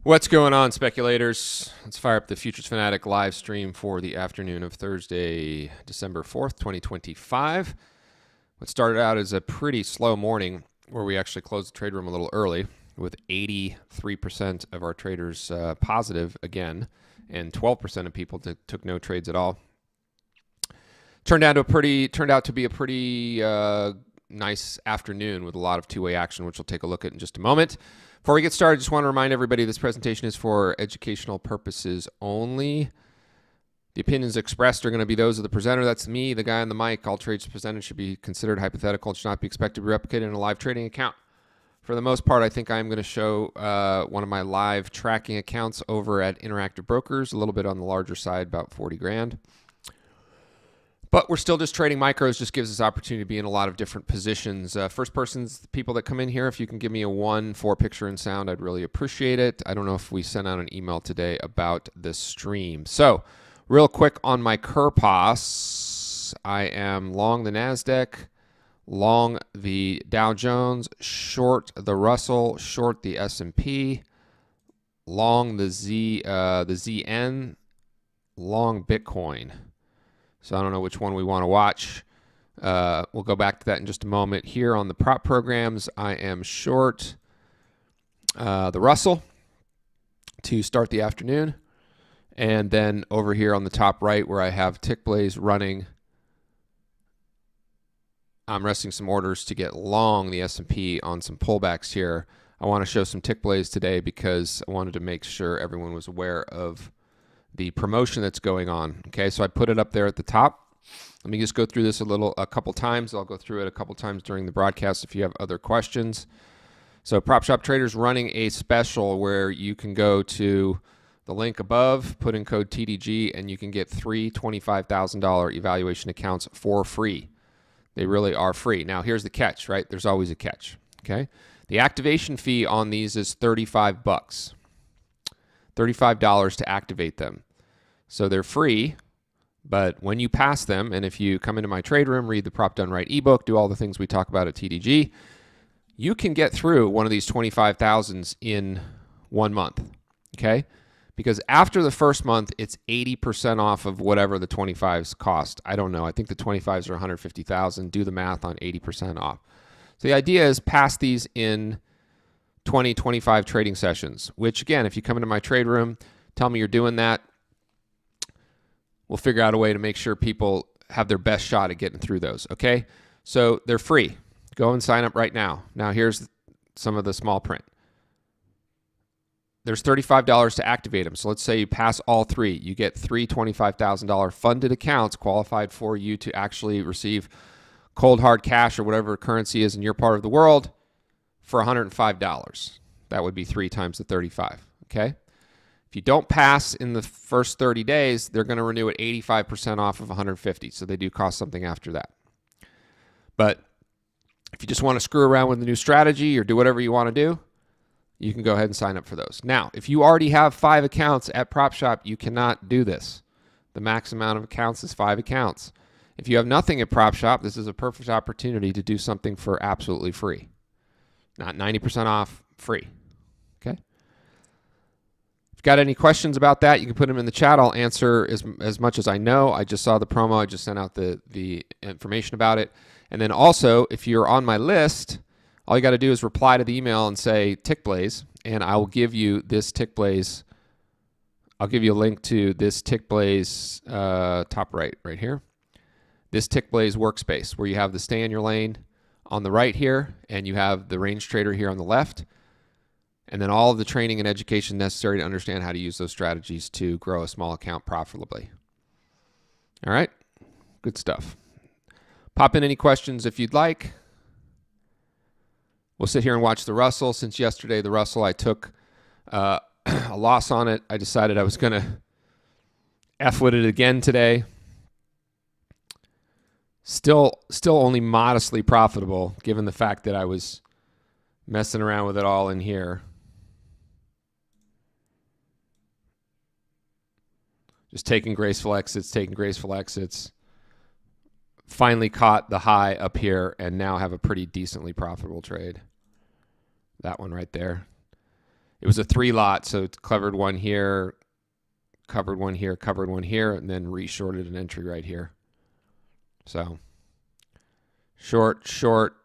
What's going on, speculators? Let's fire up the Futures Fanatic live stream for the afternoon of Thursday, December 4th, 2025. What started out as a pretty slow morning where we actually closed the trade room a little early with 83% of our traders positive again, and 12% of people took no trades at all. Turned out to be a pretty nice afternoon with a lot of two-way action, which we'll take a look at in just a moment. Before we get started, I just want to remind everybody this presentation is for educational purposes only. The opinions expressed are going to be those of the presenter. That's me, the guy on the mic. All trades presented should be considered hypothetical and should not be expected to be replicated in a live trading account. For the most part, I think I'm going to show one of my live tracking accounts over at Interactive Brokers, a little bit on the larger side, about 40 grand. But we're still just trading micros, just gives us opportunity to be in a lot of different positions. First person's people that come in here, if you can give me a 1 for picture and sound, I'd really appreciate it. I don't know if we sent out an email today about this stream. So real quick on my Kerpos, I am long the NASDAQ, long the Dow Jones, short the Russell, short the S&P, long the ZN, long Bitcoin. So I don't know which one we want to watch. We'll go back to that in just a moment. Here on the prop programs, I am short the Russell to start the afternoon. And then over here on the top right where I have Tickblaze running, I'm resting some orders to get long the S&P on some pullbacks here. I want to show some Tickblaze today because I wanted to make sure everyone was aware of the promotion that's going on. Okay, so I put it up there at the top. Let me just go through this a couple times. I'll go through it a couple times during the broadcast if you have other questions. So PropShop Traders running a special where you can go to the link above, put in code TDG, and you can get 3 $25,000 evaluation accounts for free. They really are free. Now here's the catch, right? There's always a catch. Okay, the activation fee on these is $35. $35 to activate them. So they're free, but when you pass them, and if you come into my trade room, read the Prop Done Right ebook, do all the things we talk about at TDG, you can get through one of these 25,000s in 1 month, okay? Because after the first month, it's 80% off of whatever the 25s cost. I don't know. I think the 25s are 150,000. Do the math on 80% off. So the idea is pass these in 20, 25 trading sessions, which again, if you come into my trade room, tell me you're doing that, we'll figure out a way to make sure people have their best shot at getting through those, okay? So they're free. Go and sign up right now. Now here's some of the small print. There's $35 to activate them. So let's say you pass all 3. You get 3 $25,000 funded accounts qualified for you to actually receive cold hard cash or whatever currency is in your part of the world for $105. That would be 3 times the 35, okay? If you don't pass in the first 30 days, they're going to renew at 85% off of 150, so they do cost something after that. But if you just want to screw around with the new strategy or do whatever you want to do, you can go ahead and sign up for those. Now, if you already have 5 accounts at PropShop, you cannot do this. The max amount of accounts is 5 accounts. If you have nothing at PropShop, this is a perfect opportunity to do something for absolutely free. Not 90% off, free, okay? If you've got any questions about that, you can put them in the chat. I'll answer as much as I know. I just saw the promo. I just sent out the information about it. And then also, if you're on my list, all you got to do is reply to the email and say Tickblaze, and I will give you this Tickblaze. I'll give you a link to this Tickblaze top right here. This Tickblaze workspace where you have the stay in your lane on the right here, and you have the range trader here on the left, and then all of the training and education necessary to understand how to use those strategies to grow a small account profitably. All right, good stuff. Pop in any questions if you'd like. We'll sit here and watch the Russell. Since yesterday, the Russell, I took a loss on it. I decided I was going to F with it again today. Still only modestly profitable given the fact that I was messing around with it all in here. Just taking graceful exits, finally caught the high up here and now have a pretty decently profitable trade. That one right there. it was a 3 lot, so it covered one here, covered one here, covered one here, and then re-shorted an entry right here. So short, short,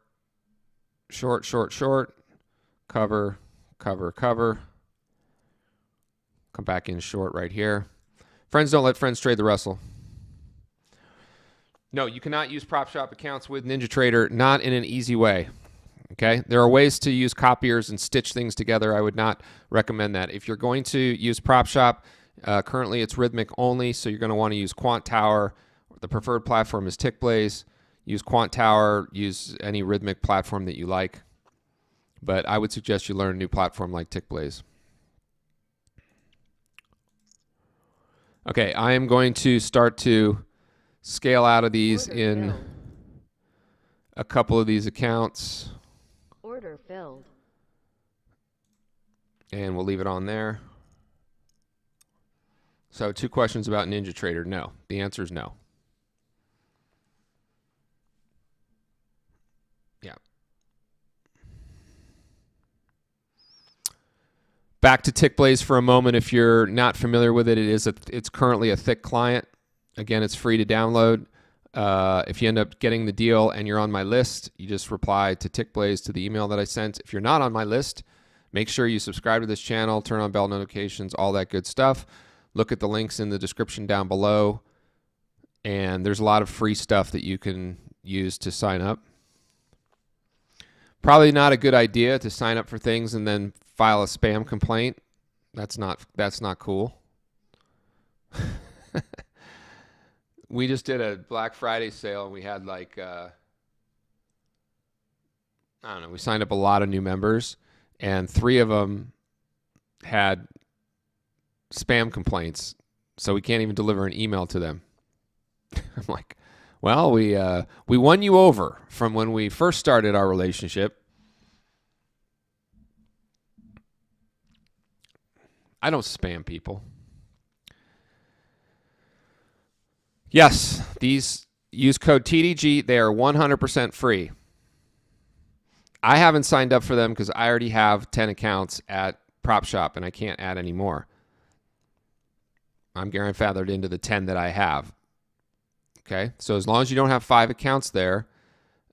short, short, short, cover, cover, cover. Come back in short right here. Friends don't let friends trade the Russell. No, you cannot use PropShop accounts with NinjaTrader, not in an easy way. Okay, there are ways to use copiers and stitch things together. I would not recommend that. If you're going to use PropShop, currently it's Rhythmic only, so you're going to want to use Quant Tower. The preferred platform is Tickblaze. Use Quant Tower, use any Rhythmic platform that you like. But I would suggest you learn a new platform like Tickblaze. Okay, I am going to start to scale out of these in a couple of these accounts. Order filled. And we'll leave it on there. So 2 questions about NinjaTrader. No. The answer is no. Yeah. Back to Tickblaze for a moment. If you're not familiar with it, it's currently a thick client. Again, it's free to download. If you end up getting the deal and you're on my list, you just reply to Tickblaze to the email that I sent. If you're not on my list, make sure you subscribe to this channel, turn on bell notifications, all that good stuff. Look at the links in the description down below. And there's a lot of free stuff that you can use to sign up. Probably not a good idea to sign up for things and then file a spam complaint. That's not cool. We just did a Black Friday sale and we had like, I don't know, we signed up a lot of new members and 3 of them had spam complaints. So we can't even deliver an email to them. I'm like, well, we won you over from when we first started our relationship. I don't spam people. Yes, these use code TDG. They are 100% free. I haven't signed up for them because I already have 10 accounts at PropShop and I can't add any more. I'm grandfathered into the 10 that I have. Okay, so as long as you don't have 5 accounts there,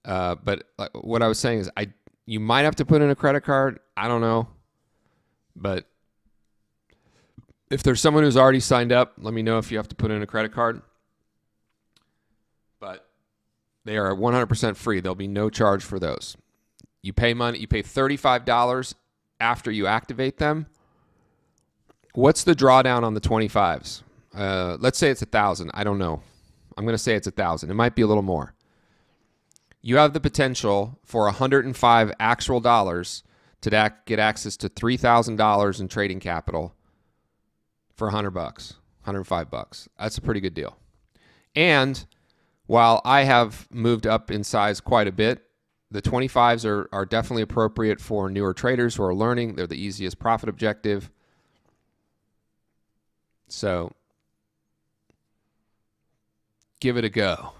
but what I was saying is you might have to put in a credit card. I don't know, but if there's someone who's already signed up, let me know if you have to put in a credit card. But they are 100% free. There'll be no charge for those. You pay money. You pay $35 after you activate them. What's the drawdown on the 25s? Let's say it's 1,000. I don't know. I'm going to say it's 1,000. It might be a little more. You have the potential for 105 actual dollars to get access to $3,000 in trading capital for $100, $105. That's a pretty good deal. And while I have moved up in size quite a bit, the 25s are definitely appropriate for newer traders who are learning. They're the easiest profit objective. So give it a go.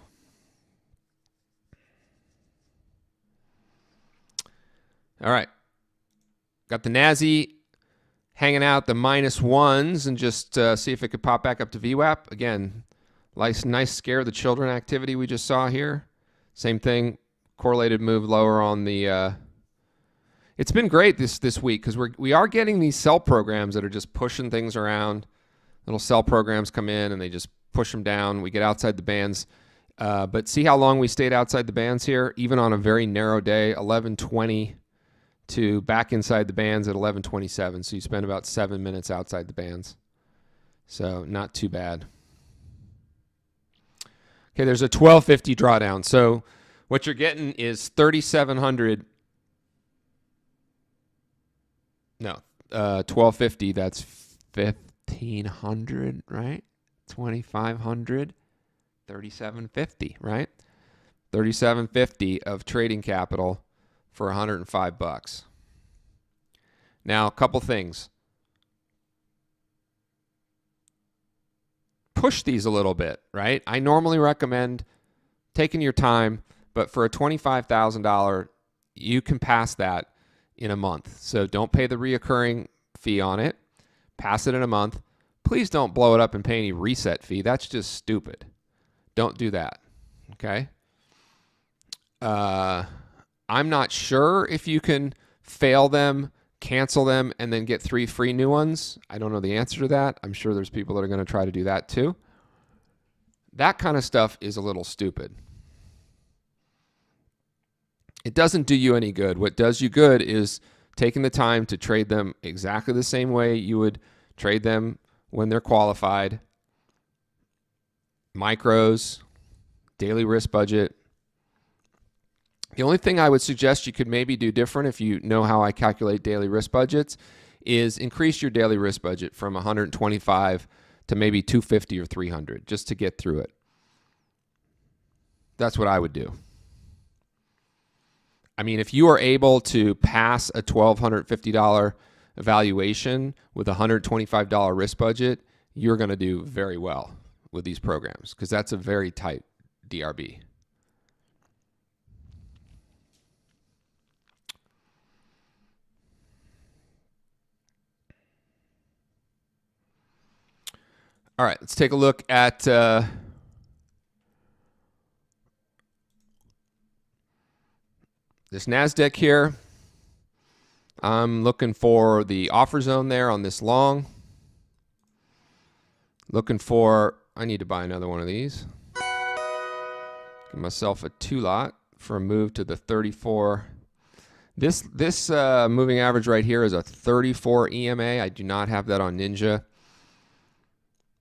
All right. Got the Nazi hanging out the -1s and just see if it could pop back up to VWAP. Again, nice scare the children activity we just saw here. Same thing, correlated move lower on the... It's been great this week because we are getting these sell programs that are just pushing things around. Little sell programs come in and they just push them down. We get outside the bands. But see how long we stayed outside the bands here? Even on a very narrow day, 11:20 to back inside the bands at 11:27. So you spend about 7 minutes outside the bands. So not too bad. Okay, there's a 1250 drawdown. So what you're getting is 3,700. No, 1250. That's 1,500, right? 2,500. 3,750, right? 3,750 of trading capital for $105. Now, a couple things. Push these a little bit, right? I normally recommend taking your time, but for a $25,000, you can pass that in a month. So don't pay the reoccurring fee on it. Pass it in a month. Please don't blow it up and pay any reset fee. That's just stupid. Don't do that. Okay? I'm not sure if you can fail them, cancel them, and then get 3 free new ones. I don't know the answer to that. I'm sure there's people that are going to try to do that too. That kind of stuff is a little stupid. It doesn't do you any good. What does you good is taking the time to trade them exactly the same way you would trade them when they're qualified. Micros, daily risk budget. The only thing I would suggest you could maybe do different, if you know how I calculate daily risk budgets, is increase your daily risk budget from 125 to maybe 250 or 300 just to get through it. That's what I would do. I mean, if you are able to pass a $1,250 evaluation with a $125 risk budget, you're going to do very well with these programs because that's a very tight DRB. All right, let's take a look at this NASDAQ here. I'm looking for the offer zone there on this long. Looking for, I need to buy another one of these. Give myself a 2 lot for a move to the 34. This moving average right here is a 34 EMA. I do not have that on Ninja.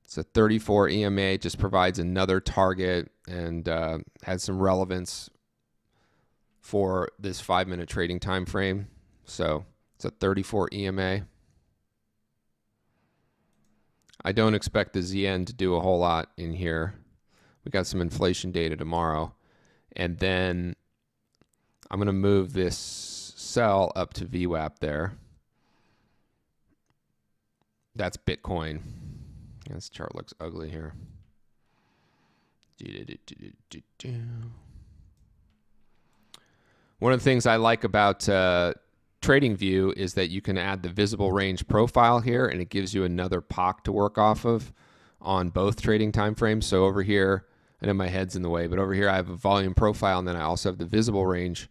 It's a 34 EMA, just provides another target and has some relevance for this 5-minute trading time frame. So it's a 34 EMA. I don't expect the ZN to do a whole lot in here. We got some inflation data tomorrow. And then I'm going to move this sell up to VWAP there. That's Bitcoin. This chart looks ugly here. One of the things I like about TradingView is that you can add the visible range profile here, and it gives you another POC to work off of on both trading time frames. So over here, I know my head's in the way, but over here I have a volume profile, and then I also have the visible range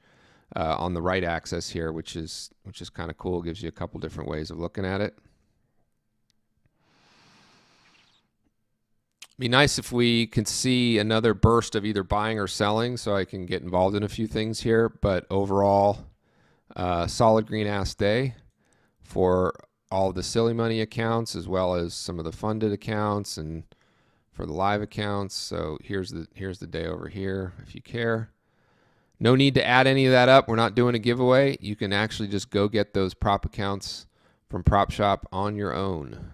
on the right axis here, which is kind of cool. It gives you a couple different ways of looking at it. Be nice if we can see another burst of either buying or selling so I can get involved in a few things here. But overall, solid green ass day for all of the silly money accounts as well as some of the funded accounts and for the live accounts. So here's the day over here if you care. No need to add any of that up. We're not doing a giveaway. You can actually just go get those prop accounts from PropShop on your own.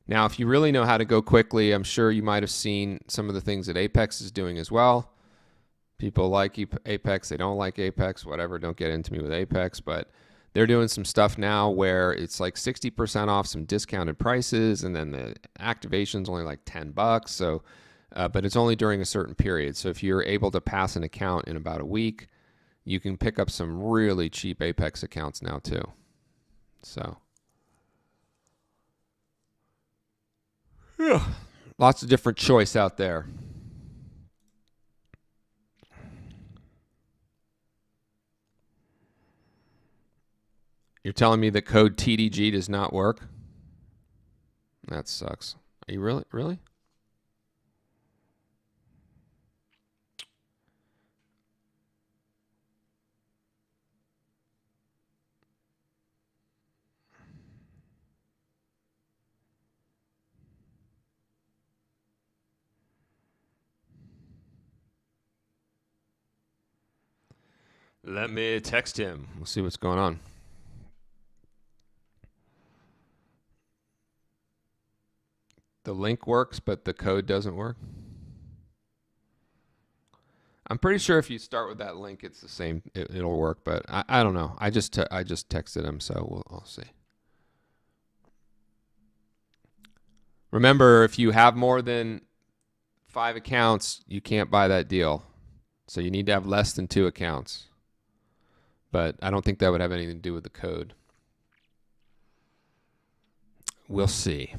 Now, if you really know how to go quickly, I'm sure you might have seen some of the things that Apex is doing as well. People like Apex, they don't like Apex, whatever. Don't get into me with Apex, but they're doing some stuff now where it's like 60% off some discounted prices, and then the activation's only like $10. So, but it's only during a certain period. So if you're able to pass an account in about a week, you can pick up some really cheap Apex accounts now too. So. Lots of different choice out there. You're telling me the code TDG does not work? That sucks. Are you really? Let me text him. We'll see what's going on. The link works, but the code doesn't work. I'm pretty sure if you start with that link, it's the same. It'll work, but I don't know. I just texted him, so we'll see. Remember, if you have more than 5 accounts, you can't buy that deal. So you need to have less than 2 accounts. but I don't think that would have anything to do with the code. We'll see.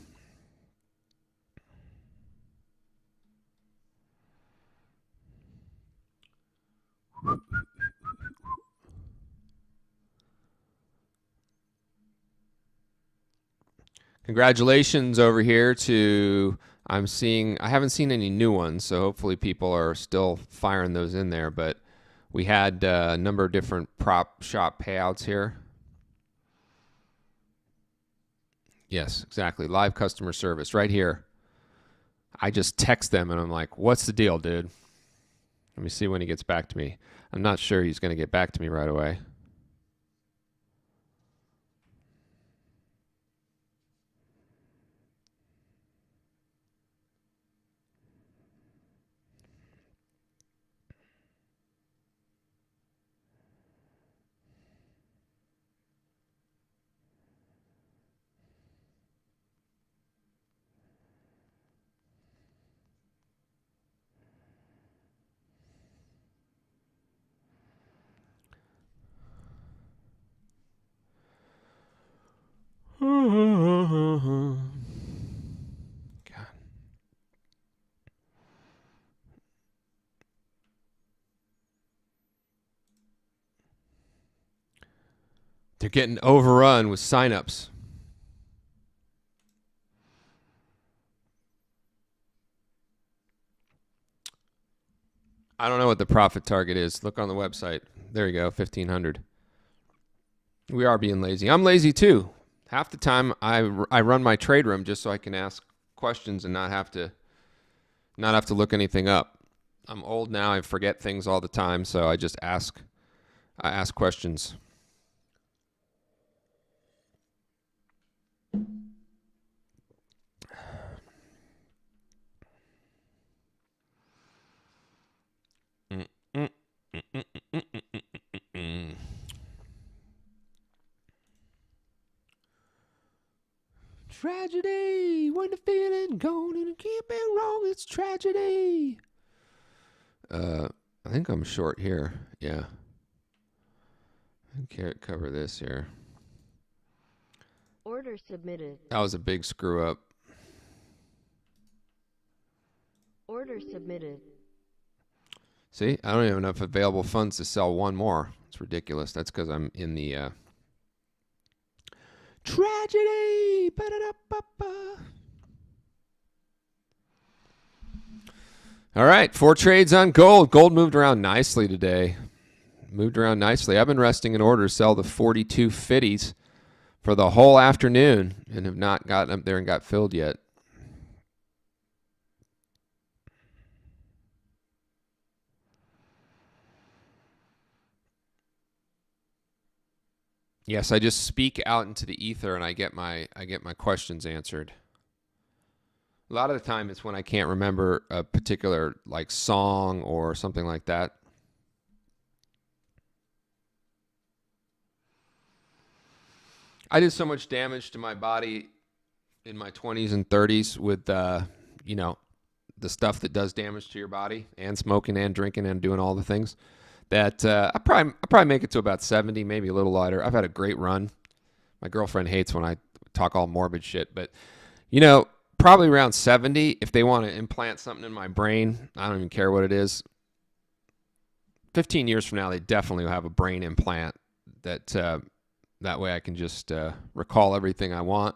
Congratulations over here to, I haven't seen any new ones, so hopefully people are still firing those in there, but we had a number of different PropShop payouts here. Yes, exactly. Live customer service right here. I just text them and I'm like, what's the deal, dude? Let me see when he gets back to me. I'm not sure he's going to get back to me right away. God. They're getting overrun with signups. I don't know what the profit target is. Look on the website. There you go, 1,500. We are being lazy. I'm lazy too. Half the time I run my trade room just so I can ask questions and not have to look anything up. I'm old now. I forget things all the time, so I just ask questions. Tragedy, when the feeling gone and it can't be wrong, it's tragedy. I think I'm short here. Yeah. I can't cover this here. Order submitted. That was a big screw up. Order submitted. See, I don't even have enough available funds to sell one more. It's ridiculous. That's because I'm in the tragedy. Ba-da-da-ba-ba. All right, 4 trades on gold. Gold moved around nicely today. I've been resting in order to sell the 42.50s for the whole afternoon and have not gotten up there and got filled yet. Yes, I just speak out into the ether and I get my questions answered. A lot of the time it's when I can't remember a particular like song or something like that. I did so much damage to my body in my 20s and 30s with the stuff that does damage to your body, and smoking and drinking and doing all the things, that I probably make it to about 70, maybe a little lighter. I've had a great run. My girlfriend hates when I talk all morbid shit, but probably around 70. If they want to implant something in my brain, I don't even care what it is. 15 years from now, they definitely will have a brain implant that way I can just recall everything I want.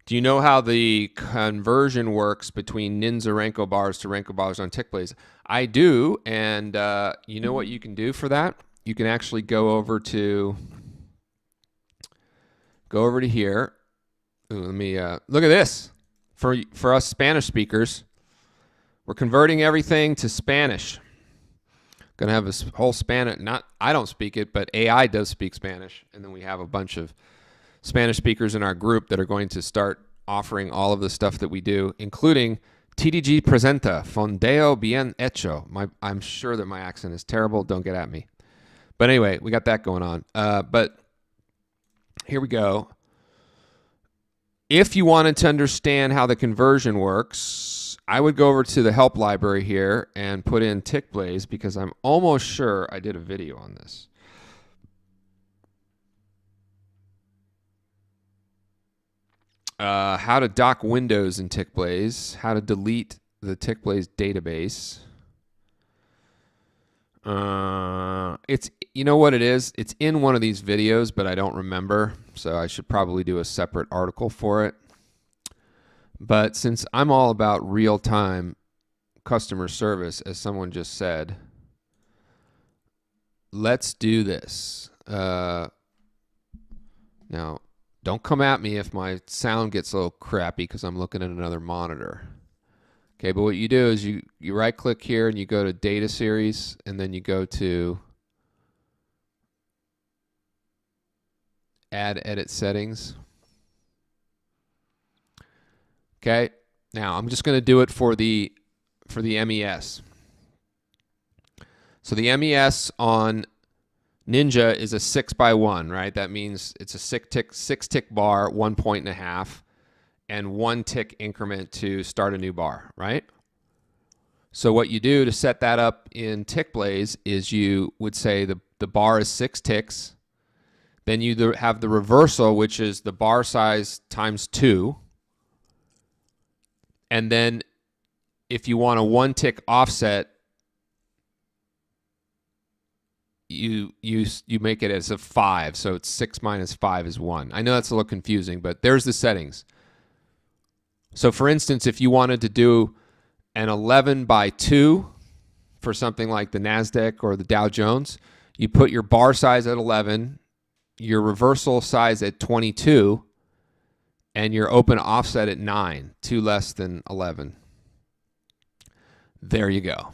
Do you know how the conversion works between Ninja Renko bars to Renko bars on Tickblaze? I do, and you know what you can do for that? You can actually go over to here. Ooh, let me look at this. For us Spanish speakers, we're converting everything to Spanish. Gonna have this whole Spanish. I don't speak it, but AI does speak Spanish, and then we have a bunch of Spanish speakers in our group that are going to start offering all of the stuff that we do, including TDG Presenta, Fondeo Bien Hecho. I'm sure that my accent is terrible. Don't get at me. But anyway, we got that going on. But here we go. If you wanted to understand how the conversion works, I would go over to the help library here and put in Tickblaze because I'm almost sure I did a video on this. How to dock windows in Tickblaze, how to delete the Tickblaze database. It's, you know what it is? It's in one of these videos, but I don't remember, so I should probably do a separate article for it. But since I'm all about real-time customer service, as someone just said, let's do this. Now, don't come at me if my sound gets a little crappy because I'm looking at another monitor. Okay, but what you do is you right-click here and you go to Data Series, and then you go to Add Edit Settings. Okay, now I'm just going to do it for the MES. So the MES on Ninja is a 6x1, right? That means it's a six tick bar, 1.5 points, and 1 tick increment to start a new bar, right? So what you do to set that up in Tickblaze is you would say the bar is 6 ticks. Then you have the reversal, which is the bar size times 2. And then if you want a 1 tick offset, you make it as a 5. So it's 6 minus 5 is 1. I know that's a little confusing, but there's the settings. So for instance, if you wanted to do an 11 by 2 for something like the NASDAQ or the Dow Jones, you put your bar size at 11, your reversal size at 22, and your open offset at 9, 2 less than 11. There you go.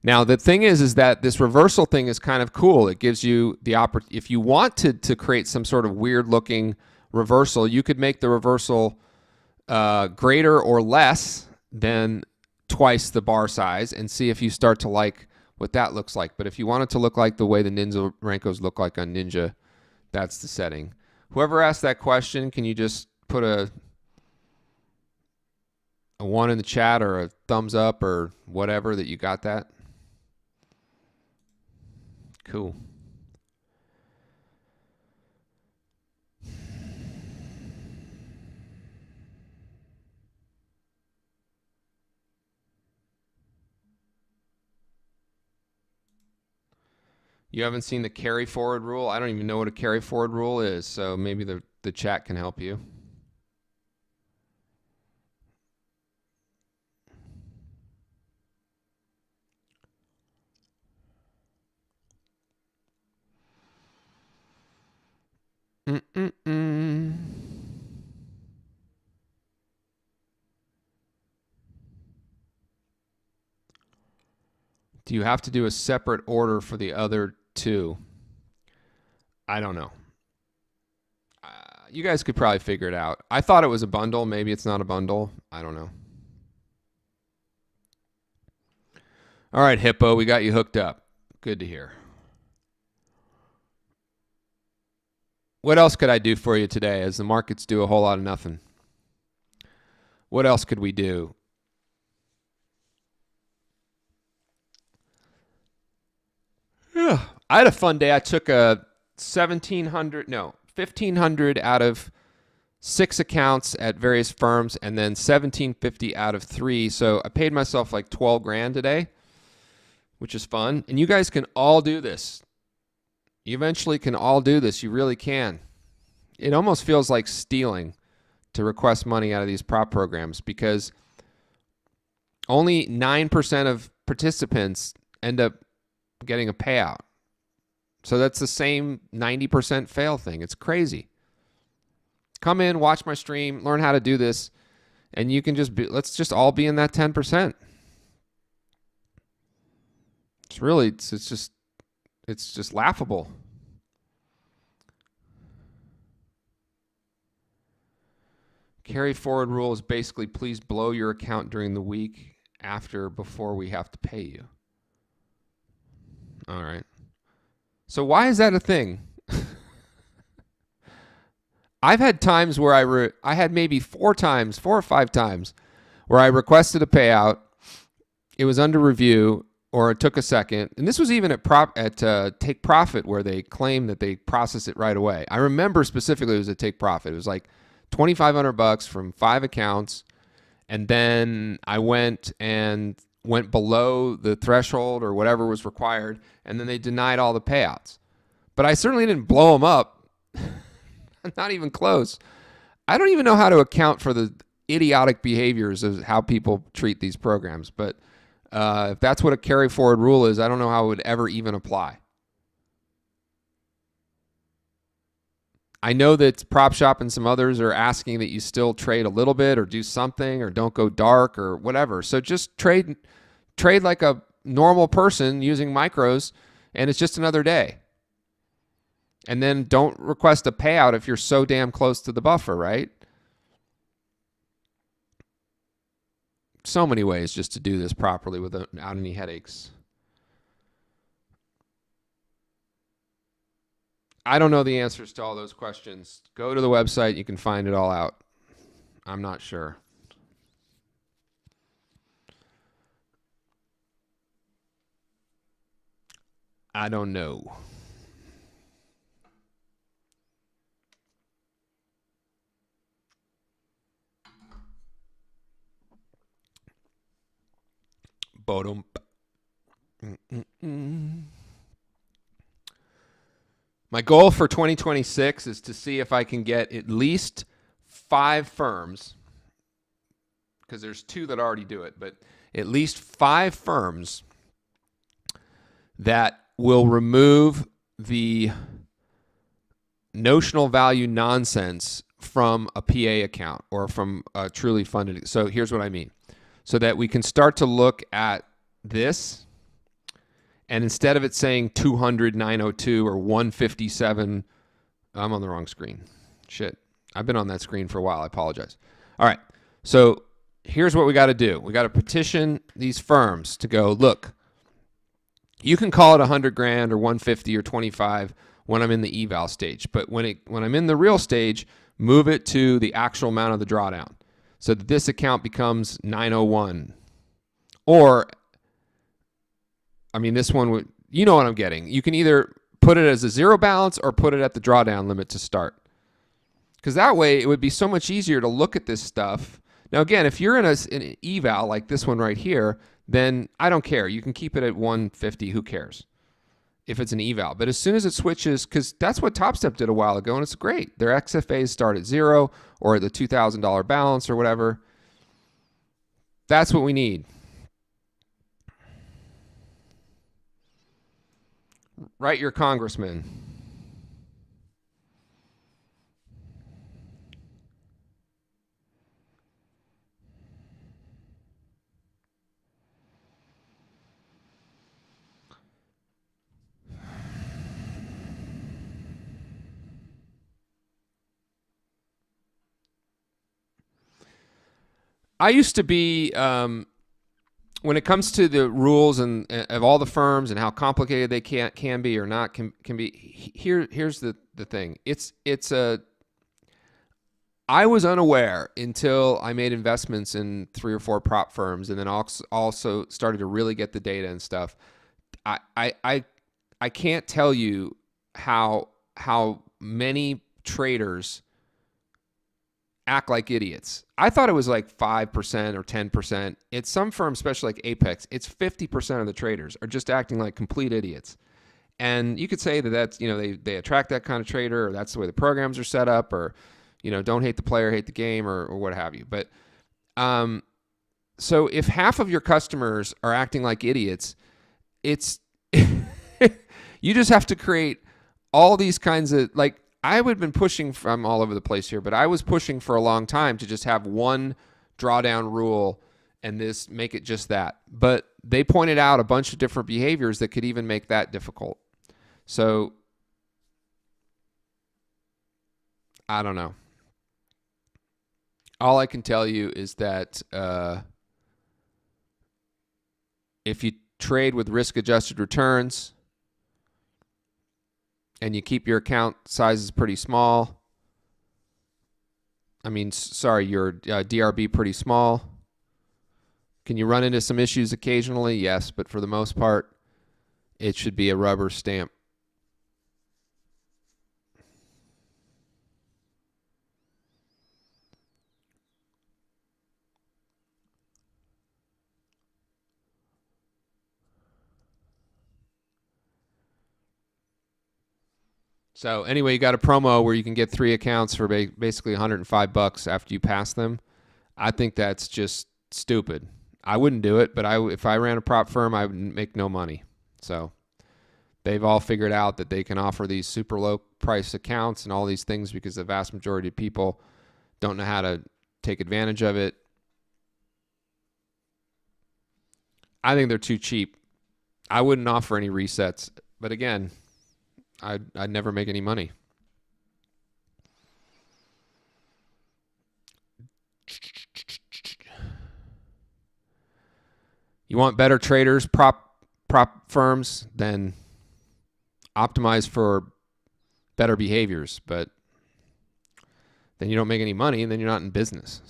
Now, the thing is that this reversal thing is kind of cool. It gives you the opportunity, if you want to create some sort of weird looking reversal, you could make the reversal greater or less than twice the bar size and see if you start to like what that looks like. But if you want it to look like the way the Ninja Rankos look like on Ninja, that's the setting. Whoever asked that question, can you just put a 1 in the chat or a thumbs up or whatever that you got that? Cool. You haven't seen the carry forward rule? I don't even know what a carry forward rule is, so maybe the chat can help you. Do you have to do a separate order for the other two? I don't know. You guys could probably figure it out. I thought it was a bundle. Maybe it's not a bundle. I don't know. All right, Hippo, we got you hooked up. Good to hear. What else could I do for you today as the markets do a whole lot of nothing? What else could we do? I had a fun day. I took a 1,500 out of 6 accounts at various firms and then 1,750 out of 3. So I paid myself like 12 grand today, which is fun. And you guys can all do this. You eventually can all do this. You really can. It almost feels like stealing to request money out of these prop programs because only 9% of participants end up getting a payout. So that's the same 90% fail thing. It's crazy. Come in, watch my stream, learn how to do this, and you can let's just all be in that 10%. It's just laughable. Carry forward rule is basically please blow your account during the week before we have to pay you. All right. So why is that a thing? I've had times where I had maybe 4 or 5 times where I requested a payout. It was under review, or it took a second. And this was even at Take Profit, where they claimed that they process it right away. I remember specifically it was at Take Profit. It was like $2,500 from 5 accounts. And then I went below the threshold or whatever was required. And then they denied all the payouts. But I certainly didn't blow them up. Not even close. I don't even know how to account for the idiotic behaviors of how people treat these programs. But if that's what a carry forward rule is, I don't know how it would ever even apply. I know that PropShop and some others are asking that you still trade a little bit or do something or don't go dark or whatever. So just trade like a normal person using micros, and it's just another day. And then don't request a payout if you're so damn close to the buffer, right? So many ways just to do this properly without any headaches. I don't know the answers to all those questions. Go to the website. You can find it all out. I'm not sure. I don't know. Bodum. My goal for 2026 is to see if I can get at least 5 firms, because there's 2 that already do it, but at least 5 firms that will remove the notional value nonsense from a PA account or from a truly funded. So here's what I mean. So that we can start to look at this, and instead of it saying 200, 902 or 157, I'm on the wrong screen. Shit. I've been on that screen for a while. I apologize. All right. So here's what we got to do. We got to petition these firms to go, look, you can call it 100 grand or 150 or 25 when I'm in the eval stage. But when I'm in the real stage, move it to the actual amount of the drawdown, so that this account becomes 901. Or, I mean, this one would, you know what I'm getting. You can either put it as a 0 balance or put it at the drawdown limit to start. Because that way it would be so much easier to look at this stuff. Now, again, if you're in an eval like this one right here, then I don't care. You can keep it at 150. Who cares if it's an eval? But as soon as it switches, because that's what TopStep did a while ago, and it's great. Their XFAs start at 0 or the $2,000 balance or whatever. That's what we need. Write your congressman. I used to be, when it comes to the rules and of all the firms and how complicated they can be or not can be. Here's the thing. I was unaware until I made investments in 3 or 4 prop firms, and then also started to really get the data and stuff. I can't tell you how many traders act like idiots. I thought it was like 5% or 10%. It's some firms, especially like Apex, it's 50% of the traders are just acting like complete idiots. And you could say that that's, they attract that kind of trader, or that's the way the programs are set up, or, don't hate the player, hate the game, or what have you. But so if half of your customers are acting like idiots, it's you just have to create all these kinds of, like, I would have been pushing, I'm all over the place here, but I was pushing for a long time to just have one drawdown rule and this make it just that. But they pointed out a bunch of different behaviors that could even make that difficult. So I don't know. All I can tell you is that if you trade with risk-adjusted returns and you keep your account sizes pretty small, I mean, sorry, your DRB pretty small. Can you run into some issues occasionally? Yes, but for the most part, it should be a rubber stamp. So anyway, you got a promo where you can get 3 accounts for basically $105 after you pass them. I think that's just stupid. I wouldn't do it, but if I ran a prop firm, I would make no money. So they've all figured out that they can offer these super low price accounts and all these things because the vast majority of people don't know how to take advantage of it. I think they're too cheap. I wouldn't offer any resets, but again, I'd never make any money. You want better traders, prop firms, then optimize for better behaviors, but then you don't make any money and then you're not in business.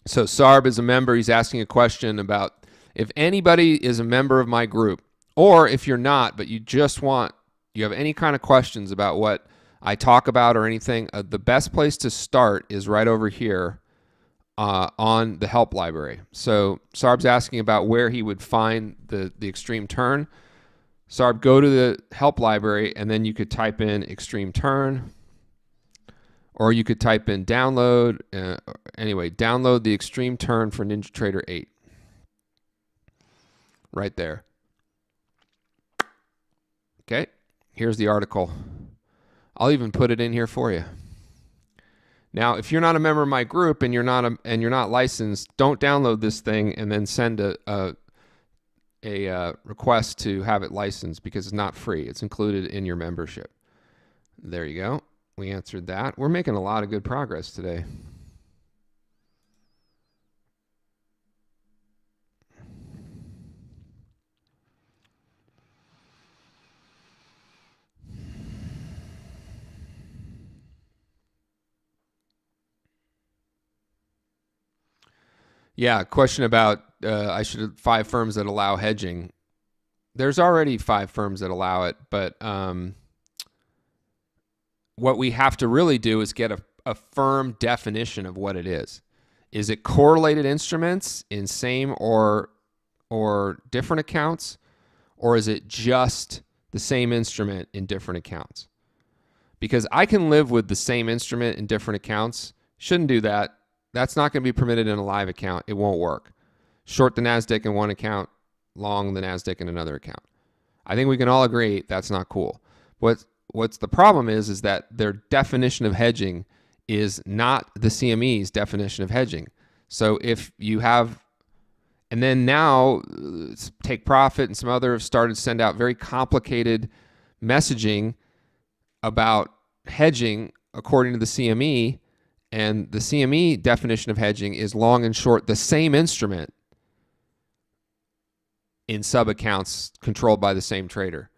So Sarb is a member. He's asking a question about if anybody is a member of my group, or if you're not, but you have any kind of questions about what I talk about or anything, the best place to start is right over here on the help library. So Sarb's asking about where he would find the extreme turn. Sarb, go to the help library, and then you could type in extreme turn. Or you could type in download. Anyway, download the extreme turn for NinjaTrader 8. Right there. Okay, here's the article. I'll even put it in here for you. Now, if you're not a member of my group and you're not licensed, don't download this thing and then send a request to have it licensed because it's not free. It's included in your membership. There you go. We answered that. We're making a lot of good progress today. Yeah, question about I should have 5 firms that allow hedging. There's already 5 firms that allow it, but what we have to really do is get a firm definition of what it is. Is it correlated instruments in same or different accounts, or is it just the same instrument in different accounts? Because I can live with the same instrument in different accounts. Shouldn't do that. That's not going to be permitted in a live account. It won't work. Short the NASDAQ in one account, long the NASDAQ in another account. I think we can all agree that's not cool. What's the problem is that their definition of hedging is not the CME's definition of hedging. So if you have, and then now Take Profit and some other have started to send out very complicated messaging about hedging according to the CME, and the CME definition of hedging is long and short the same instrument in sub-accounts controlled by the same trader.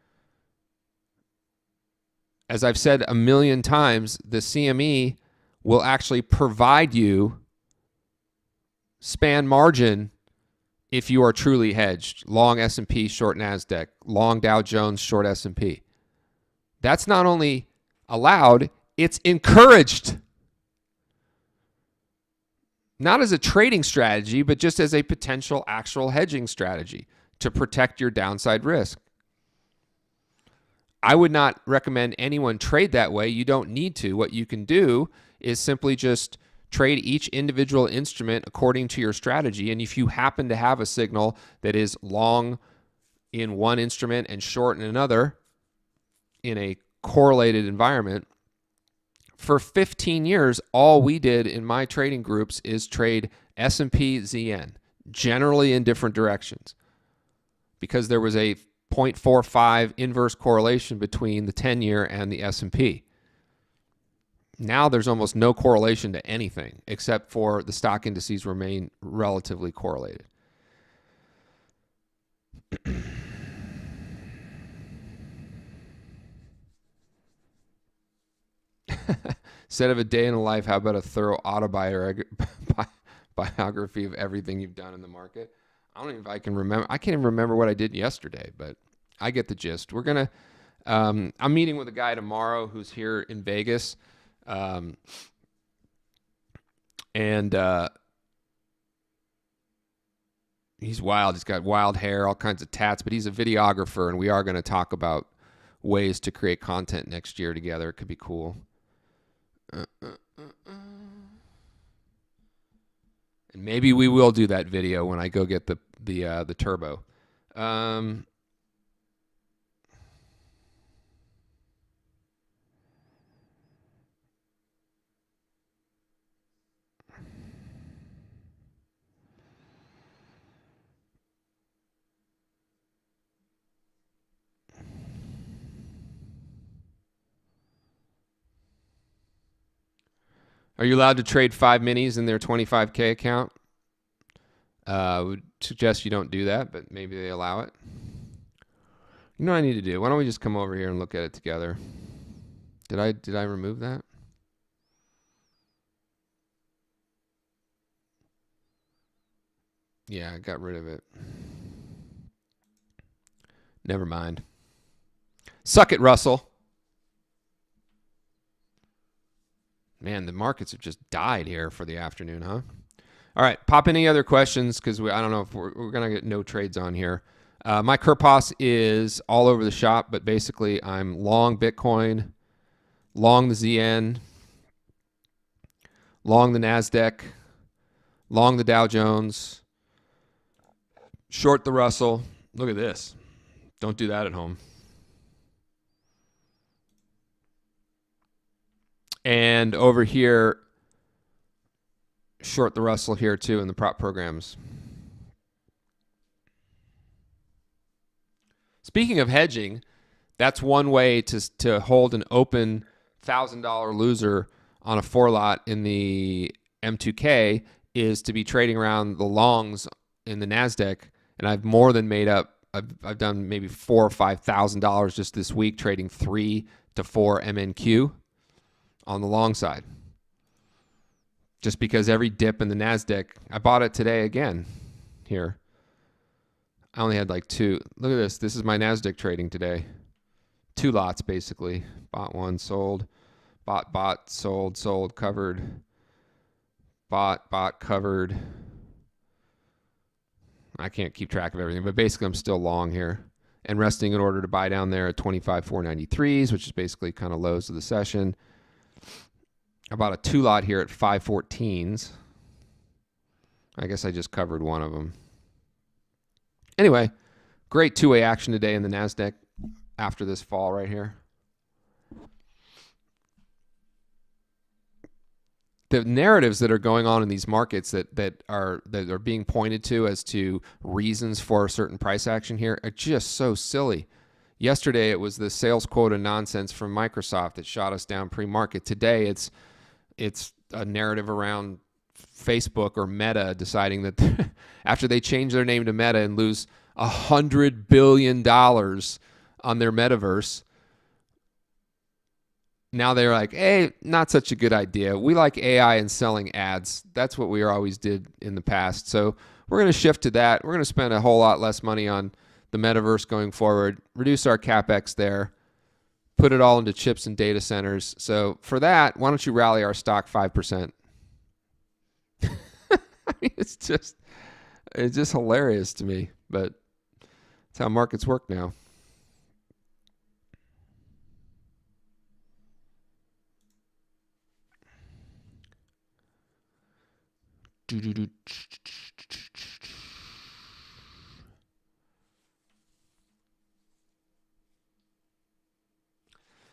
As I've said a million times, the CME will actually provide you span margin if you are truly hedged. Long S&P, short NASDAQ, long Dow Jones, short S&P. That's not only allowed, it's encouraged. Not as a trading strategy, but just as a potential actual hedging strategy to protect your downside risk. I would not recommend anyone trade that way. You don't need to. What you can do is simply just trade each individual instrument according to your strategy. And if you happen to have a signal that is long in one instrument and short in another in a correlated environment, for 15 years, all we did in my trading groups is trade S&P ZN, generally in different directions, because there was a 0.45 inverse correlation between the 10-year and the S&P. Now there's almost no correlation to anything except for the stock indices remain relatively correlated. Instead of a day in the life, how about a thorough autobiography of everything you've done in the market? I don't even know if I can remember. I can't even remember what I did yesterday, but I get the gist. We're going to, I'm meeting with a guy tomorrow who's here in Vegas. He's wild. He's got wild hair, all kinds of tats, but he's a videographer, and we are going to talk about ways to create content next year together. It could be cool. And maybe we will do that video when I go get the turbo. Are you allowed to trade 5 minis in their 25K account? I would suggest you don't do that, but maybe they allow it. You know what I need to do? Why don't we just come over here and look at it together? Did I remove that? Yeah, I got rid of it. Never mind. Suck it, Russell. Man, the markets have just died here for the afternoon, huh? All right, pop any other questions because I don't know if we're going to get no trades on here. My Kerpos is all over the shop, but basically I'm long Bitcoin, long the ZN, long the NASDAQ, long the Dow Jones, short the Russell. Look at this. Don't do that at home. And over here, short the Russell here too in the prop programs. Speaking of hedging, that's one way to hold an open $1,000 loser on a 4-lot in the M2K is to be trading around the longs in the NASDAQ. And I've more than made up. I've done maybe $4,000 or $5,000 just this week trading 3 to 4 MNQ on the long side. Just because every dip in the NASDAQ, I bought it today again here. I only had like 2. Look at this. This is my NASDAQ trading today. 2 lots basically. Bought 1, sold. Bought, sold, covered. Bought, covered. I can't keep track of everything, but basically I'm still long here. And resting in order to buy down there at 25,493s, which is basically kind of lows of the session. I bought a 2-lot here at 514s. I guess I just covered one of them. Anyway, great two-way action today in the NASDAQ after this fall right here. The narratives that are going on in these markets that are being pointed to as to reasons for a certain price action here are just so silly. Yesterday it was the sales quota nonsense from Microsoft that shot us down pre-market. Today it's a narrative around Facebook or Meta deciding that after they change their name to Meta and lose $100 billion on their metaverse, now they're like, hey, not such a good idea. We like AI and selling ads. That's what we always did in the past. So we're going to shift to that. We're going to spend a whole lot less money on the metaverse going forward, reduce our CapEx there, put it all into chips and data centers. So for that, why don't you rally our stock 5%? I mean, it's just hilarious to me, but that's how markets work now.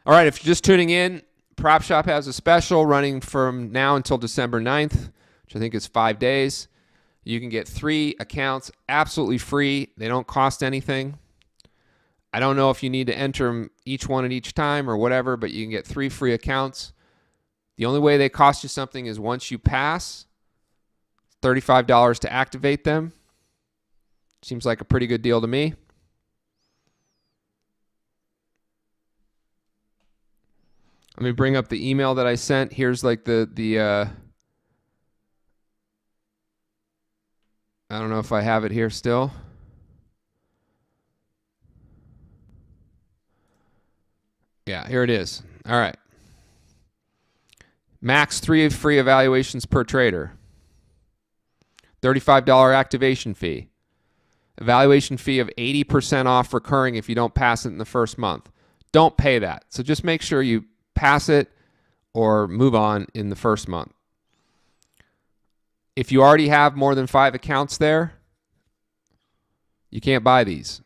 All right, if you're just tuning in, PropShop has a special running from now until December 9th, which I think is 5 days. You can get 3 accounts absolutely free. They don't cost anything. I don't know if you need to enter them each one at each time or whatever, but you can get 3 free accounts. The only way they cost you something is once you pass, $35 to activate them. Seems like a pretty good deal to me. Let me bring up the email that I sent. Here's like the I don't know if I have it here still. Yeah, here it is. All right. Max 3 free evaluations per trader. $35 activation fee. Evaluation fee of 80% off recurring if you don't pass it in the first month. Don't pay that. So just make sure you pass it or move on in the first month. If you already have more than 5 accounts there, you can't buy these.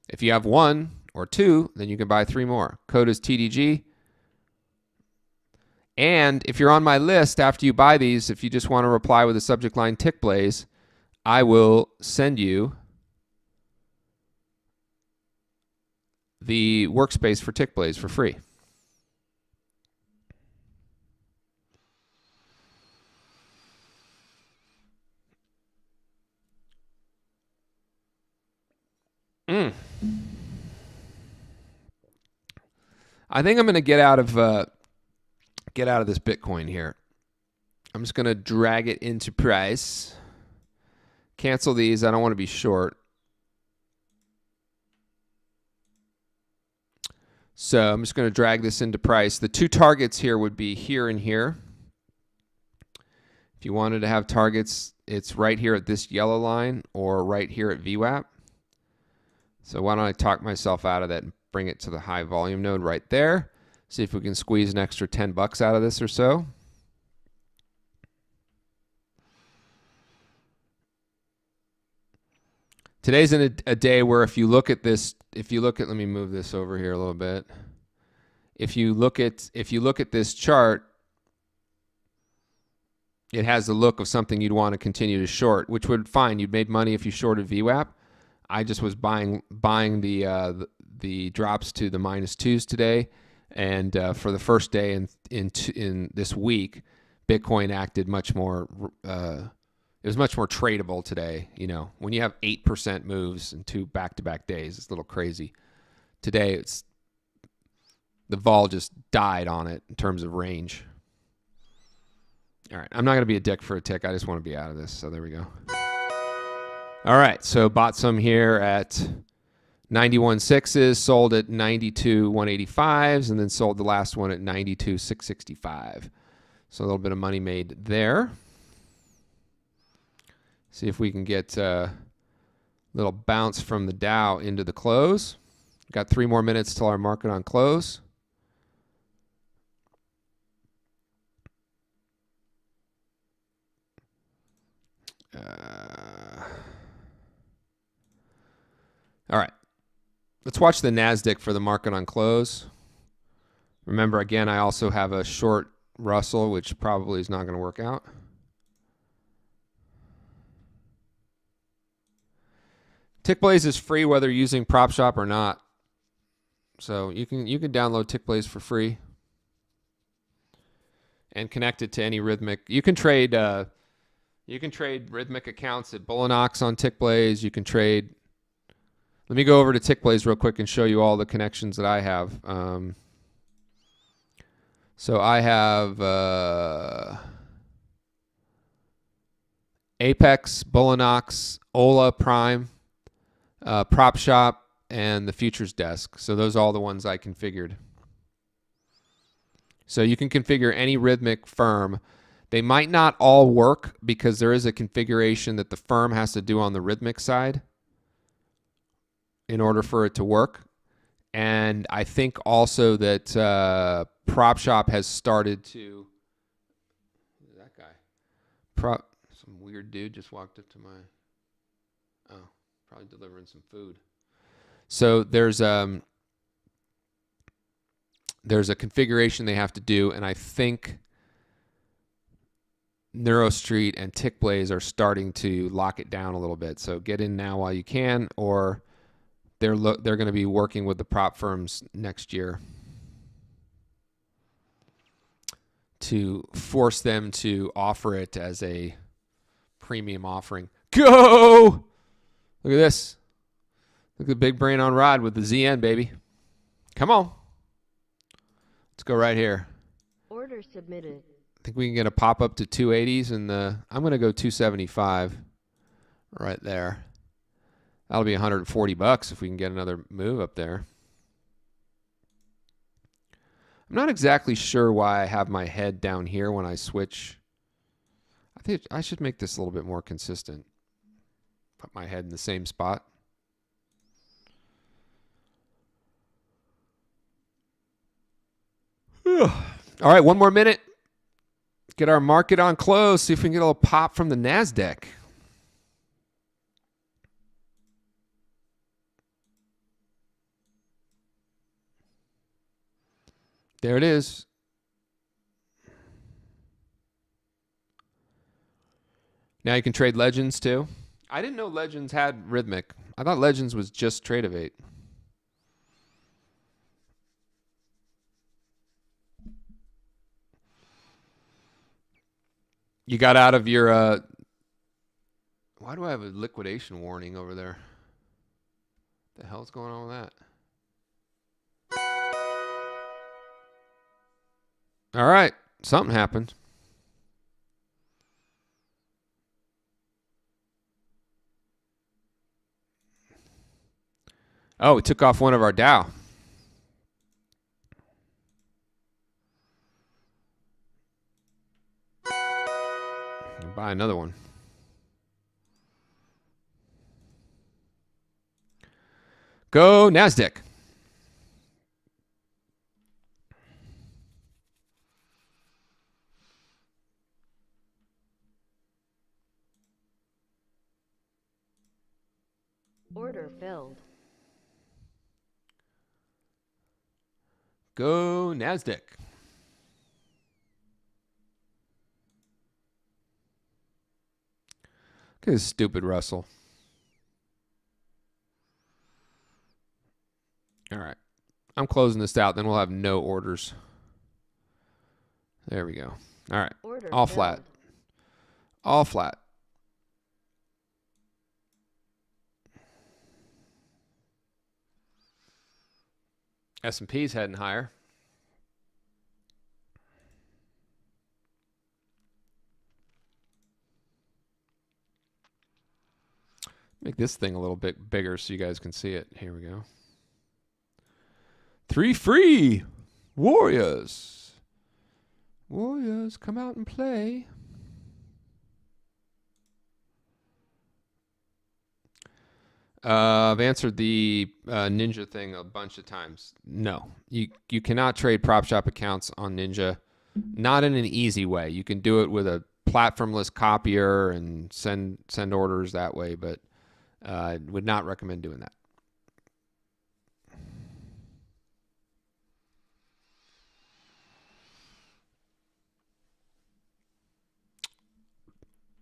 If you have 1 or 2, then you can buy 3 more. Code is TDG. And if you're on my list after you buy these, if you just want to reply with the subject line Tickblaze, I will send you the workspace for Tickblaze for free. I think I'm going to get out of this Bitcoin here. I'm just going to drag it into price. Cancel these. I don't want to be short. So I'm just going to drag this into price. The 2 targets here would be here and here. If you wanted to have targets, it's right here at this yellow line or right here at VWAP. So why don't I talk myself out of that and bring it to the high volume node right there. See if we can squeeze an extra 10 bucks out of this or so. Today's a day where if you look at this, let me move this over here a little bit. If you look at this chart, it has the look of something you'd want to continue to short, which would fine. You'd made money if you shorted VWAP. I just was buying the drops to the -2s today, and for the first day in this week, Bitcoin acted much more. It was much more tradable today. You know, when you have 8% moves in 2 back-to-back days, it's a little crazy. Today, the vol just died on it in terms of range. All right, I'm not going to be a dick for a tick. I just want to be out of this. So there we go. All right, so bought some here at 91.6s, sold at 92.185s, and then sold the last one at 92.665. So a little bit of money made there. See if we can get a little bounce from the Dow into the close. Got 3 more minutes till our market on close. All right. Let's watch the NASDAQ for the market on close. Remember, again, I also have a short Russell, which probably is not going to work out. Tickblaze is free whether you're using PropShop or not. So you can download Tickblaze for free and connect it to any Rhythmic. You can trade Rhythmic accounts at Bullinox on Tickblaze. You can trade. Let me go over to Tickblaze real quick and show you all the connections that I have. So I have Apex, Bullinox, Ola Prime, PropShop, and the Futures Desk. So those are all the ones I configured. So you can configure any Rhythmic firm. They might not all work because there is a configuration that the firm has to do on the Rhythmic side in order for it to work. And I think also that PropShop has started to... Who's that guy? Some weird dude just walked up to my... Oh, probably delivering some food. So there's a configuration they have to do, and I think NeuroStreet and Tickblaze are starting to lock it down a little bit. So get in now while you can, or they're going to be working with the prop firms next year to force them to offer it as a premium offering. Go! Look at this. Look at the big brain on Rod with the ZN, baby. Come on. Let's go right here. Order submitted. I think we can get a pop up to 280s, and I'm going to go 275 right there. That'll be $140 if we can get another move up there. I'm not exactly sure why I have my head down here when I switch. I think I should make this a little bit more consistent. Put my head in the same spot. All right, one more minute. Get our market on close. See if we can get a little pop from the NASDAQ. There it is. Now you can trade Legends too. I didn't know Legends had Rhythmic. I thought Legends was just Tradevate. You got out of your... why do I have a liquidation warning over there? What the hell's going on with that? All right. Something happened. Oh, we took off one of our Dow. Buy another one. Go NASDAQ. Order filled. Go NASDAQ. Look at this stupid Russell. All right. I'm closing this out. Then we'll have no orders. There we go. All right. Order All filled. flat. All flat. S&P's heading higher. Make this thing a little bit bigger so you guys can see it. Here we go. 3 free. Warriors. Warriors, come out and play. I've answered the Ninja thing a bunch of times. No, you cannot trade PropShop accounts on Ninja. Not in an easy way. You can do it with a platformless copier and send orders that way, but I would not recommend doing that.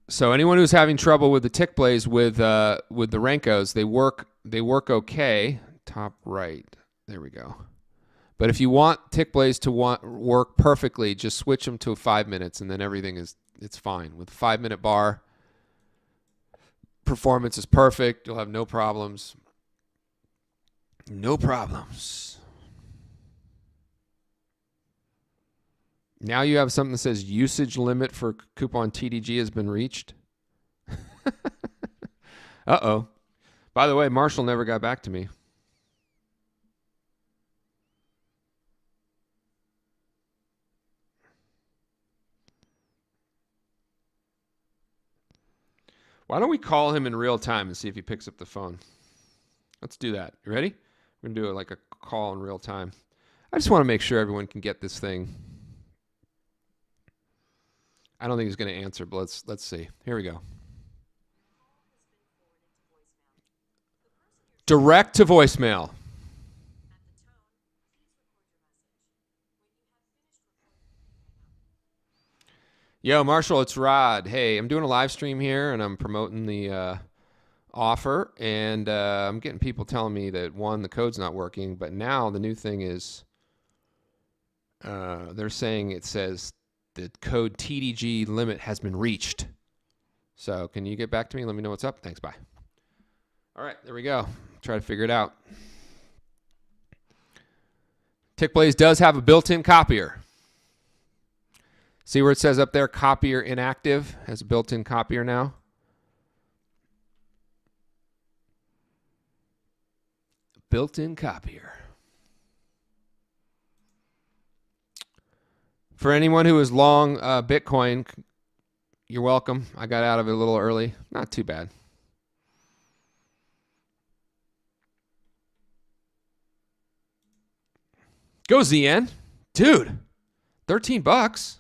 So anyone who's having trouble with the Tickblaze with the Renkos, they work okay. Top right, there we go. But if you want Tickblaze to work perfectly, just switch them to 5 minutes, and then it's fine. With a 5-minute bar, performance is perfect. You'll have no problems. No problems. Now you have something that says usage limit for coupon TDG has been reached. Uh-oh. By the way, Marshall never got back to me. Why don't we call him in real time and see if he picks up the phone? Let's do that. You ready? We're going to do it like a call in real time. I just want to make sure everyone can get this thing. I don't think he's going to answer, but let's see. Here we go. Direct to voicemail. Yo, Marshall, it's Rod. Hey, I'm doing a live stream here, and I'm promoting the offer, and I'm getting people telling me that, one, the code's not working, but now the new thing is they're saying it says the code TDG limit has been reached. So can you get back to me? Let me know what's up. Thanks. Bye. All right, there we go. Try to figure it out. Tickblaze does have a built-in copier. See where it says up there, copier inactive, has a built-in copier now. Built-in copier. For anyone who is long Bitcoin, you're welcome. I got out of it a little early. Not too bad. Go ZN. Dude, $13.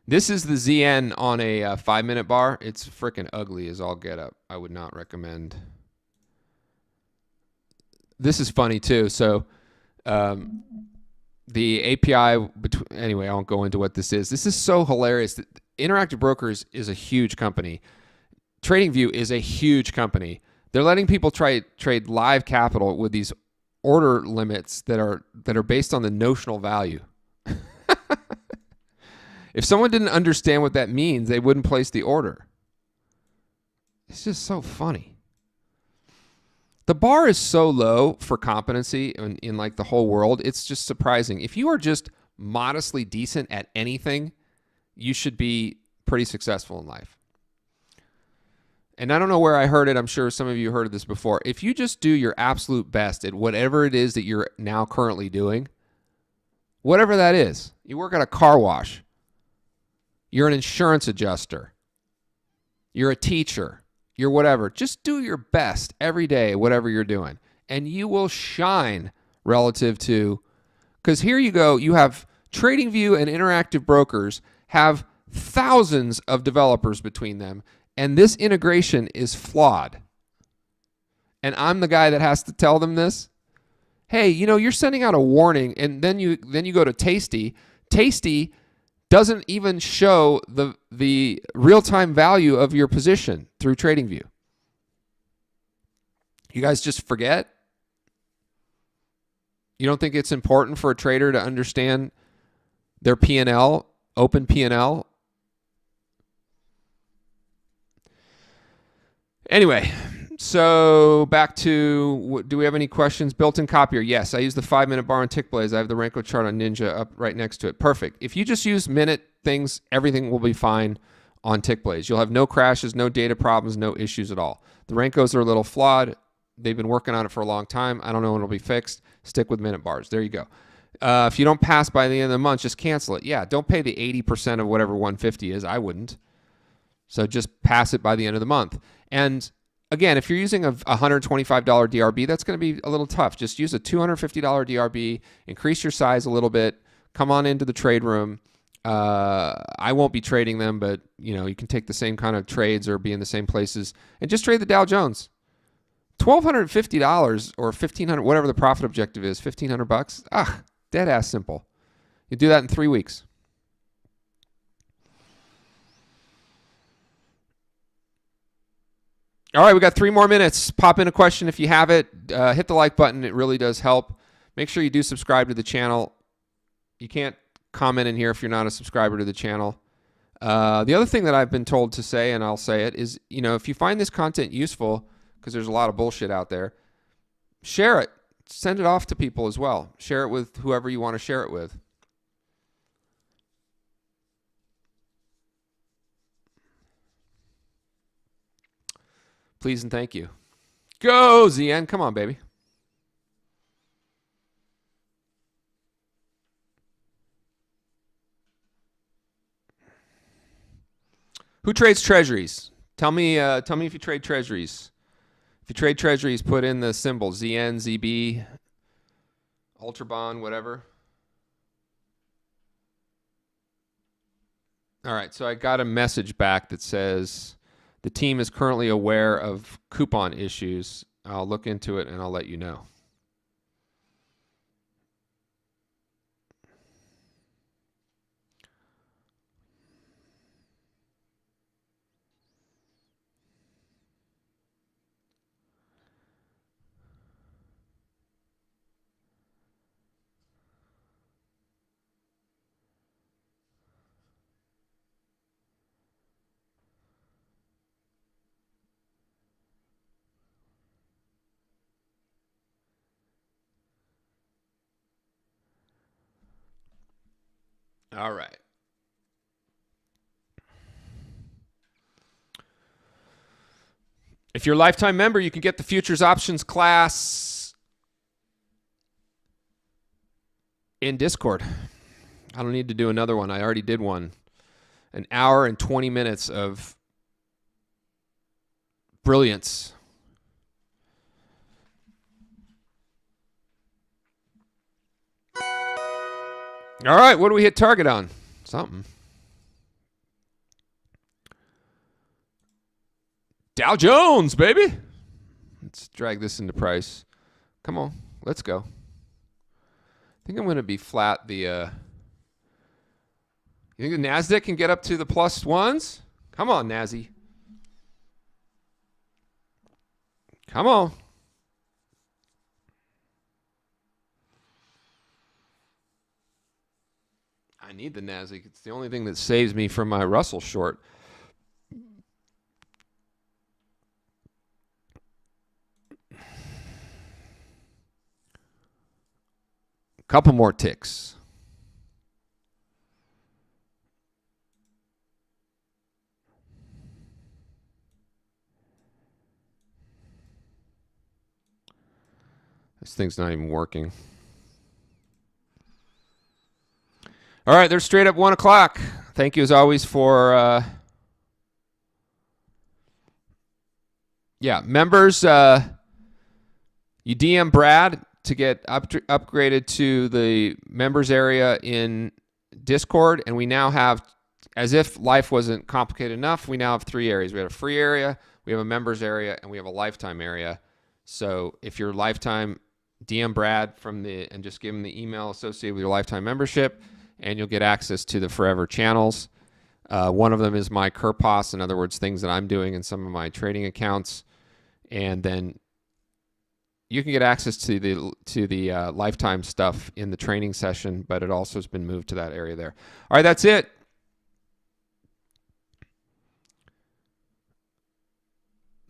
This is the ZN on a 5-minute bar. It's freaking ugly as all get up. I would not recommend. This is funny too. So the API, anyway, I won't go into what this is. This is so hilarious. Interactive Brokers is a huge company. TradingView is a huge company. They're letting people trade live capital with these order limits that are based on the notional value. If someone didn't understand what that means, they wouldn't place the order. It's just so funny. The bar is so low for competency in like the whole world. It's just surprising. If you are just modestly decent at anything, you should be pretty successful in life. And I don't know where I heard it. I'm sure some of you heard of this before. If you just do your absolute best at whatever it is that you're now currently doing, whatever that is, you work at a car wash, you're an insurance adjuster, you're a teacher, you're whatever. Just do your best every day, whatever you're doing, and you will shine relative to, because here you go, you have TradingView and Interactive Brokers have thousands of developers between them, and this integration is flawed. And I'm the guy that has to tell them this. Hey, you're sending out a warning, and then you go to Tasty. Tasty doesn't even show the real-time value of your position through TradingView. You guys just forget? You don't think it's important for a trader to understand their P&L, open P&L? Anyway, so back to, do we have any questions? Built-in copier. Yes, I use the 5-minute bar on Tickblaze. I have the Renko chart on Ninja up right next to it. Perfect. If you just use minute things, everything will be fine on Tickblaze. You'll have no crashes, no data problems, no issues at all. The Renkos are a little flawed. They've been working on it for a long time. I don't know when it'll be fixed. Stick with minute bars. There you go. If you don't pass by the end of the month, just cancel it. Yeah, don't pay the 80% of whatever 150 is. I wouldn't. So just pass it by the end of the month. And again, if you're using a $125 DRB, that's going to be a little tough. Just use a $250 DRB, increase your size a little bit, come on into the trade room. I won't be trading them, but you can take the same kind of trades or be in the same places and just trade the Dow Jones. $1,250 or $1,500, whatever the profit objective is, $1,500. Dead ass simple. You do that in 3 weeks. All right, we got 3 more minutes. Pop in a question if you have it. Hit the like button. It really does help. Make sure you do subscribe to the channel. You can't comment in here if you're not a subscriber to the channel. The other thing that I've been told to say, and I'll say it, is if you find this content useful, because there's a lot of bullshit out there, share it. Send it off to people as well. Share it with whoever you want to share it with. Please and thank you. Go, ZN. Come on, baby. Who trades treasuries? Tell me if you trade treasuries. If you trade treasuries, put in the symbol ZN, ZB, Ultra Bond, whatever. All right, so I got a message back that says the team is currently aware of coupon issues. I'll look into it and I'll let you know. All right. If you're a lifetime member, you can get the futures options class in Discord. I don't need to do another one. I already did one. An hour and 20 minutes of brilliance. All right, what do we hit target on? Something. Dow Jones, baby. Let's drag this into price. Come on, let's go. I think I'm going to be flat. You think the NASDAQ can get up to the plus ones? Come on, Nazzy. Come on. I need the NASDAQ. It's the only thing that saves me from my Russell short. Couple more ticks. This thing's not even working. All right, they're straight up 1 o'clock. Thank you as always for members. You DM Brad to get upgraded to the members area in Discord, and we now have, as if life wasn't complicated enough, we now have 3 areas. We have a free area, we have a members area, and we have a lifetime area. So if you're lifetime, DM Brad and just give him the email associated with your lifetime membership, and you'll get access to the forever channels. One of them is my Kerpos, in other words, things that I'm doing in some of my trading accounts, and then you can get access to the lifetime stuff in the training session, but it also has been moved to that area there. All right, that's it.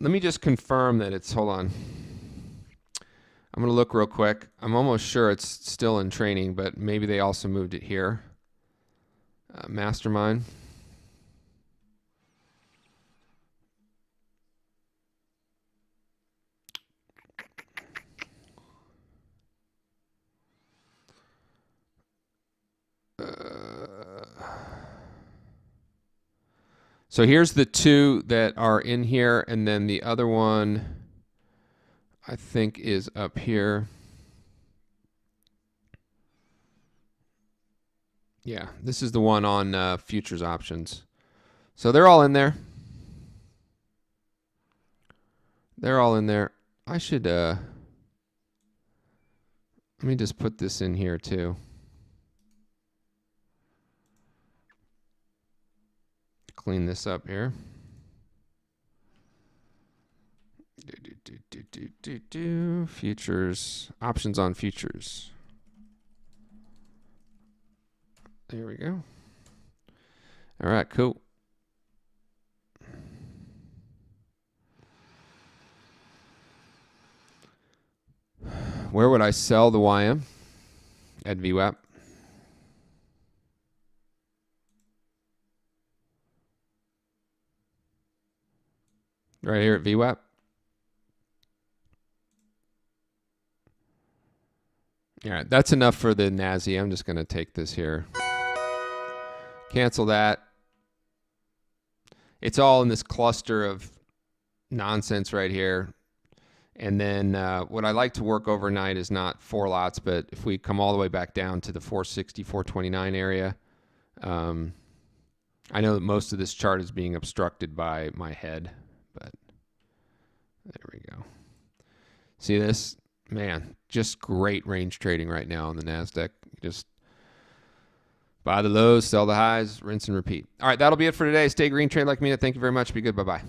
Let me just confirm that it's, hold on. I'm going to look real quick. I'm almost sure it's still in training, but maybe they also moved it here. Mastermind. So here's the 2 that are in here, and then the other one I think is up here. Yeah, this is the one on futures options. So they're all in there. They're all in there. I should, let me just put this in here too. Clean this up here. Futures, options on futures. There we go. All right, cool. Where would I sell the YM? At VWAP. Right here at VWAP. All right, that's enough for the Nazi. I'm just going to take this here. Cancel that. It's all in this cluster of nonsense right here. And then what I like to work overnight is not 4 lots, but if we come all the way back down to the 460, 429 area, I know that most of this chart is being obstructed by my head, but there we go. See this? Man, just great range trading right now on the NASDAQ. Just buy the lows, sell the highs, rinse and repeat. All right, that'll be it for today. Stay green, trade like me. Thank you very much. Be good. Bye-bye.